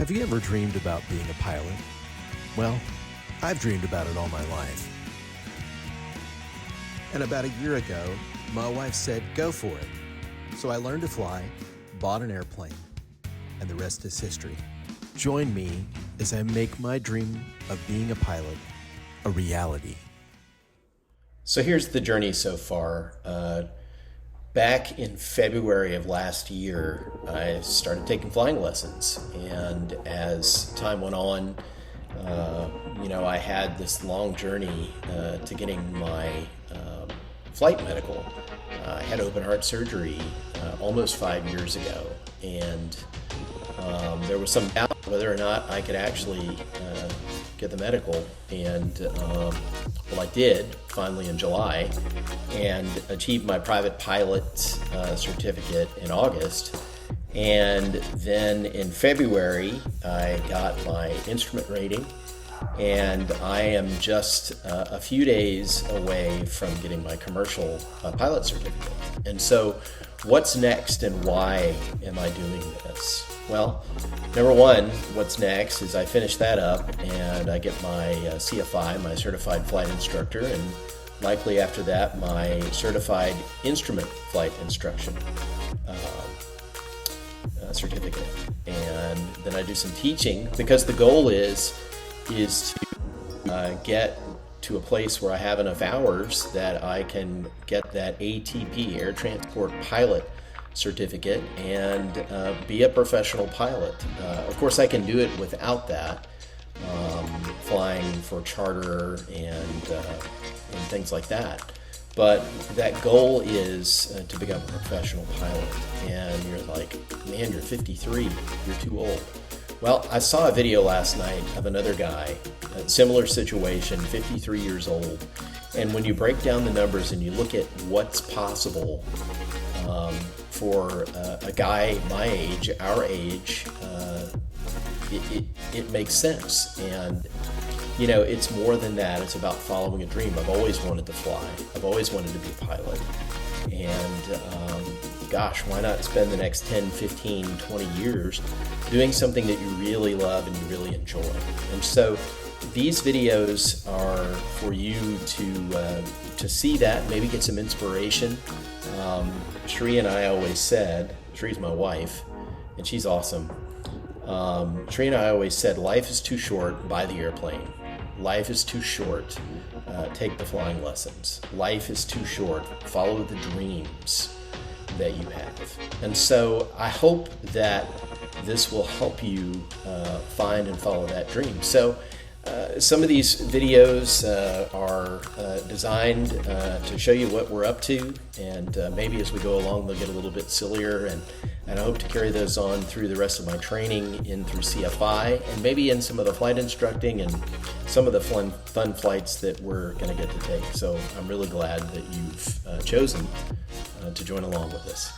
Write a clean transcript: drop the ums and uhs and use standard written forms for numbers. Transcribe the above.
Have you ever dreamed about being a pilot? Well, I've dreamed about it all my life. And about a year ago, my wife said, go for it. So I learned to fly, bought an airplane, and the rest is history. Join me as I make my dream of being a pilot a reality. So here's the journey so far. Back in February of last year, I started taking flying lessons. And as time went on, I had this long journey to getting my flight medical. I had open heart surgery almost 5 years ago. And there was some doubt whether or not I could actually get the medical. And I did finally in July and achieved my private pilot certificate in August. And then in February, I got my instrument rating, and I am just a few days away from getting my commercial pilot certificate. And so what's next and why am I doing this? Well, number one, what's next is I finish that up and I get my CFI, my Certified Flight Instructor, and likely after that, my Certified Instrument Flight Instruction certificate. And then I do some teaching because the goal is to get to a place where I have enough hours that I can get that ATP, Air Transport Pilot certificate, and be a professional pilot. Of course, I can do it without that, flying for charter and things like that. But that goal is to become a professional pilot. And you're like, man, you're 53, you're too old. Well, I saw a video last night of another guy, a similar situation, 53 years old. And when you break down the numbers and you look at what's possible for a guy my age, our age, it makes sense. And it's more than that. It's about following a dream. I've always wanted to fly. I've always wanted to be a pilot. And why not spend the next 10, 15, 20 years doing something that you really love and you really enjoy? And so these videos are for you to see that, maybe get some inspiration. Sheree and I always said, Sheree's my wife, and she's awesome. Sheree and I always said, life is too short, buy the airplane. Life is too short, take the flying lessons. Life is too short, follow the dreams that you have. And so I hope that this will help you find and follow that dream. So some of these videos are designed to show you what we're up to, and maybe as we go along they'll get a little bit sillier, and I hope to carry those on through the rest of my training in through CFI, and maybe in some of the flight instructing and some of the fun flights that we're going to get to take. So I'm really glad that you've chosen to join along with us.